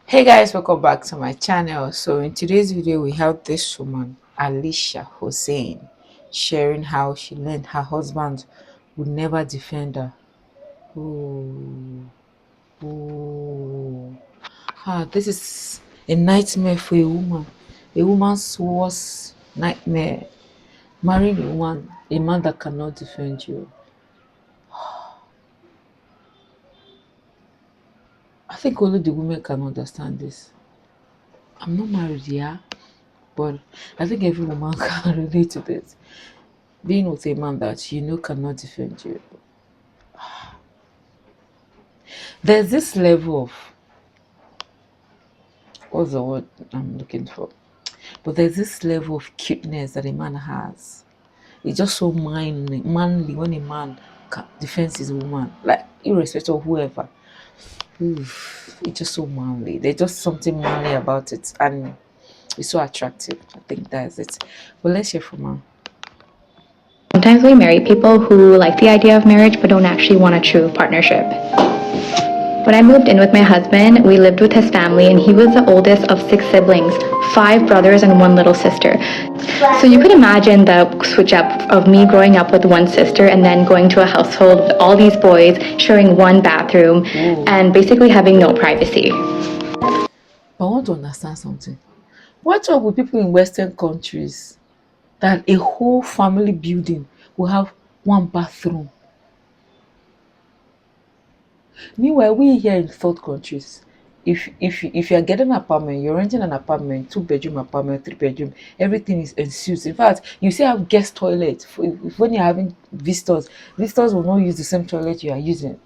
Hey guys, welcome back to my channel. So in today's video we have this woman Alicia Hussein sharing how she learned her husband would never defend her. Oh, this is a nightmare for a woman's worst nightmare. Marrying a man that cannot defend you. I think only the women can understand this. I'm not married, yeah, but I think every woman can relate to this. Being with a man that you know cannot defend you. There's this level of, what's the word I'm looking for? But there's this level of cuteness that a man has. It's just so manly when a man defends his woman, like irrespective of whoever. Oof, it's just so manly. There's just something manly about it, and it's so attractive. I think that's it. But let's hear from her. Sometimes we marry people who like the idea of marriage but don't actually want a true partnership. When I moved in with my husband, we lived with his family, and he was the oldest of 6 siblings, 5 brothers and 1 little sister. So you could imagine the switch up of me growing up with one sister and then going to a household with all these boys, sharing one bathroom, and basically having no privacy. But I want to understand something. What's up with people in Western countries that a whole family building will have one bathroom? Meanwhile, we here in third countries, if you are getting an apartment, you're renting an apartment, 2 bedroom apartment, 3 bedroom, everything is ensuite. In fact, you still have guest toilet. When you're having visitors will not use the same toilet you are using.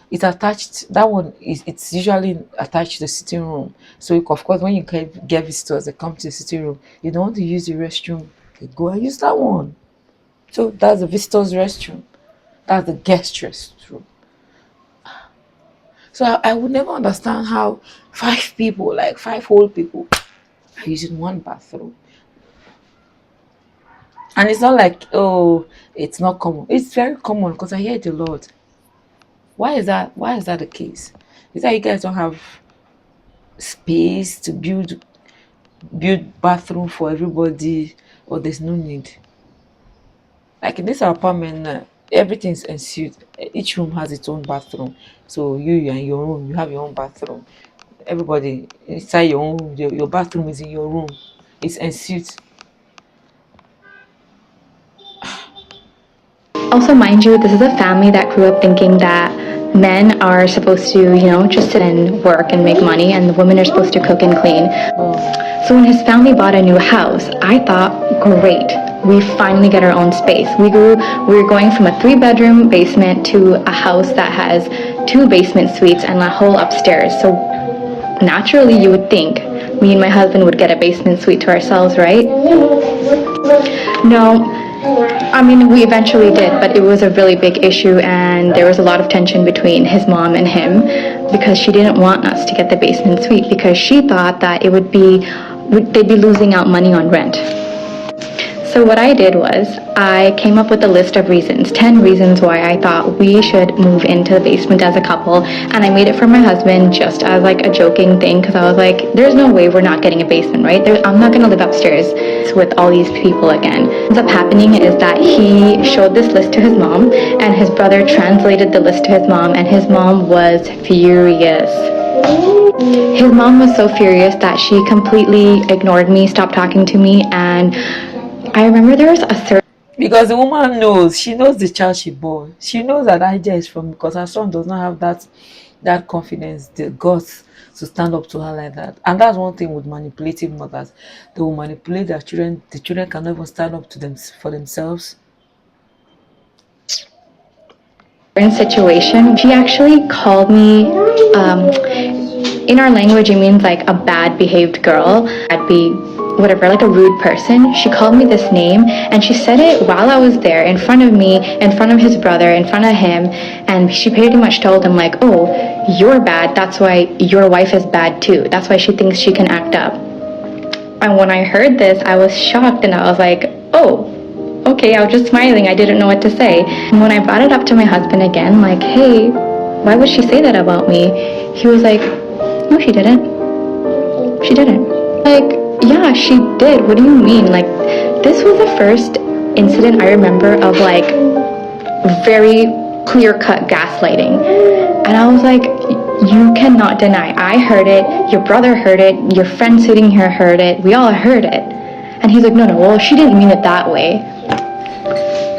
It's attached. That one is it's usually attached to the sitting room. So of course, when you get visitors, they come to the sitting room. You don't want to use the restroom. They go and use that one. So that's the visitors' restroom. That's the guest restroom. So I would never understand how 5 people, like 5 whole people, are using one bathroom. And it's not like, oh, it's not common. It's very common because I hear it a lot. Why is that? Why is that the case? Is that you guys don't have space to build bathroom for everybody, or there's no need? Like in this apartment, everything's ensuite. Each room has its own bathroom. So you are in your room, you have your own bathroom. Everybody inside your own room, your bathroom is in your room. It's ensuite. Also, mind you, this is a family that grew up thinking that men are supposed to, just sit and work and make money, and the women are supposed to cook and clean. So when his family bought a new house, I thought, great, we finally get our own space. We were going from a 3 bedroom basement to a house that has 2 basement suites and a whole upstairs. So naturally, you would think me and my husband would get a basement suite to ourselves, right? No, I mean, we eventually did, but it was a really big issue, and there was a lot of tension between his mom and him because she didn't want us to get the basement suite because she thought that they'd be losing out money on rent. So what I did was I came up with a list of reasons, 10 reasons why I thought we should move into the basement as a couple, and I made it for my husband just as like a joking thing because I was like, there's no way we're not getting a basement, right? I'm not going to live upstairs with all these people again. What ends up happening is that he showed this list to his mom, and his brother translated the list to his mom, and his mom was furious. His mom was so furious that she completely ignored me, stopped talking to me, and I remember there was a certain Because the woman knows, she knows the child she bore. She knows that idea is from because her son does not have that confidence, the guts to stand up to her like that. And that's one thing with manipulative mothers. They will manipulate their children. The children cannot even stand up to them for themselves. situation. She actually called me, in our language, it means like a bad behaved girl. I'd be whatever, like a rude person. She called me this name, and she said it while I was there in front of me, in front of his brother, in front of him, and she pretty much told him like, oh, you're bad, that's why your wife is bad too. That's why she thinks she can act up. And when I heard this, I was shocked, and I was like, oh, okay, I was just smiling. I didn't know what to say. And when I brought it up to my husband again, like, hey, why would she say that about me? He was like, No, she didn't. She didn't. Like, yeah, she did. What do you mean? Like, this was the first incident I remember of like very clear cut gaslighting. And I was like, you cannot deny. I heard it. Your brother heard it. Your friend sitting here heard it. We all heard it. And he's like, no, no, well, she didn't mean it that way.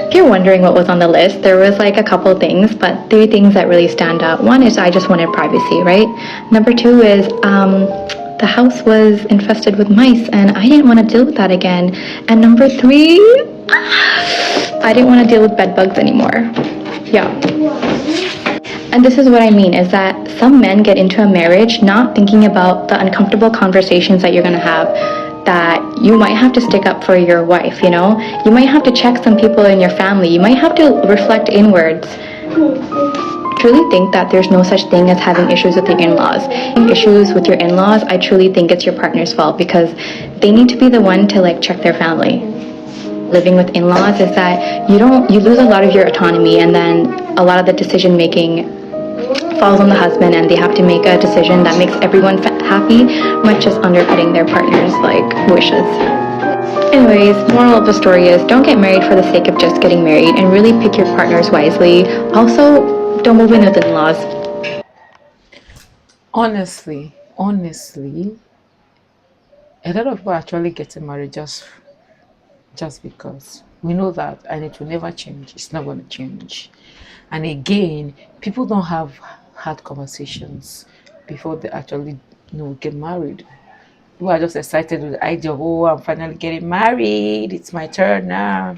If you're wondering what was on the list, there was like a couple things, but three things that really stand out. One is I just wanted privacy, right? Number two is the house was infested with mice, and I didn't want to deal with that again. And number three, I didn't want to deal with bed bugs anymore. Yeah. And this is what I mean is that some men get into a marriage not thinking about the uncomfortable conversations that you're going to have, that you might have to stick up for your wife, you know? You might have to check some people in your family. You might have to reflect inwards. Truly think that there's no such thing as having issues with your in-laws. Issues with your in-laws, I truly think it's your partner's fault because they need to be the one to like check their family. Living with in-laws is that you lose a lot of your autonomy, and then a lot of the decision making falls on the husband, and they have to make a decision that makes everyone happy, much as undercutting their partner's like wishes. Anyways, moral of the story is don't get married for the sake of just getting married, and really pick your partners wisely. Also, don't move in with in-laws. Honestly, a lot of people are actually getting married just because we know that, and it will never change. It's not going to change. And again, people don't have hard conversations before they actually get married. People are just excited with the idea of, oh, I'm finally getting married, it's my turn now.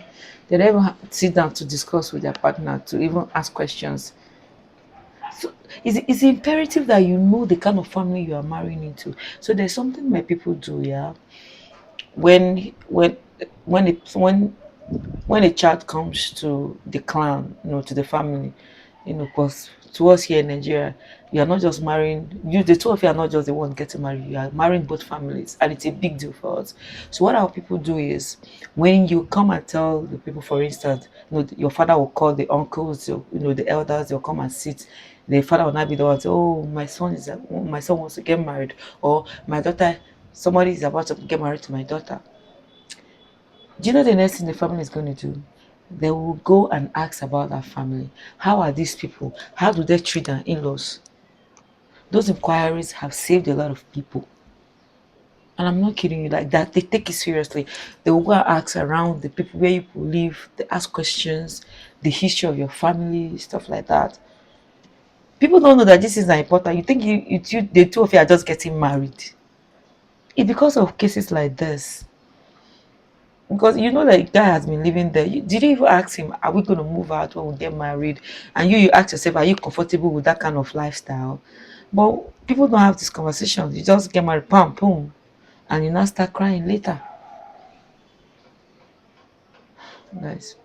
They don't even sit down to discuss with their partner, to even ask questions. So it's imperative that you know the kind of family you are marrying into. So there's something my people do, yeah. When when it when a child comes to the clan, to the family, because to us here in Nigeria, you are not just marrying, the two of you are not just the one getting married, you are marrying both families, and it's a big deal for us. So what our people do is, when you come and tell the people, for instance, your father will call the uncles, the elders, they'll come and sit. The father will not be the one to say, oh, my son wants to get married, or my daughter, somebody is about to get married to my daughter. Do you know the next thing the family is going to do? They will go and ask about that family. How are these people? How do they treat their in-laws? Those inquiries have saved a lot of people. And I'm not kidding you, like that. They take it seriously. They will go and ask around the people where you live. They ask questions, the history of your family, stuff like that. People don't know that this is not important. You think the two of you are just getting married. It's because of cases like this. Because that guy has been living there. Did you even ask him, are we going to move out when we get married? And you ask yourself, are you comfortable with that kind of lifestyle? But people don't have this conversation. You just get married, pam, boom, and you now start crying later. Guys.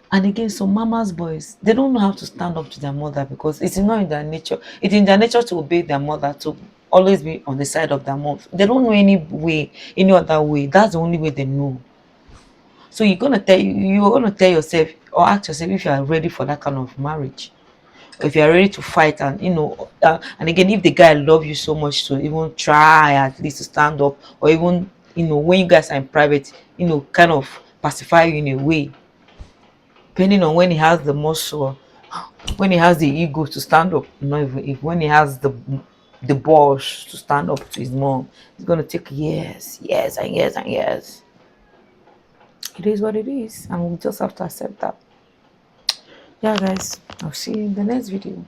And again, some mama's boys, they don't know how to stand up to their mother because it's not in their nature. It's in their nature to obey their mother, to always be on the side of their mom. They don't know any other way. That's the only way they know. So you're gonna tell yourself or ask yourself if you are ready for that kind of marriage. If you are ready to fight, and and again, if the guy love you so much to even try at least to stand up, or even when you guys are in private, kind of pacify you in a way, depending on when he has the muscle, when he has the ego to stand up, not even if when he has the balls to stand up to his mom, it's gonna take years, years and years and years. It is what it is, and we just have to accept that. Yeah, guys, I'll see you in the next video.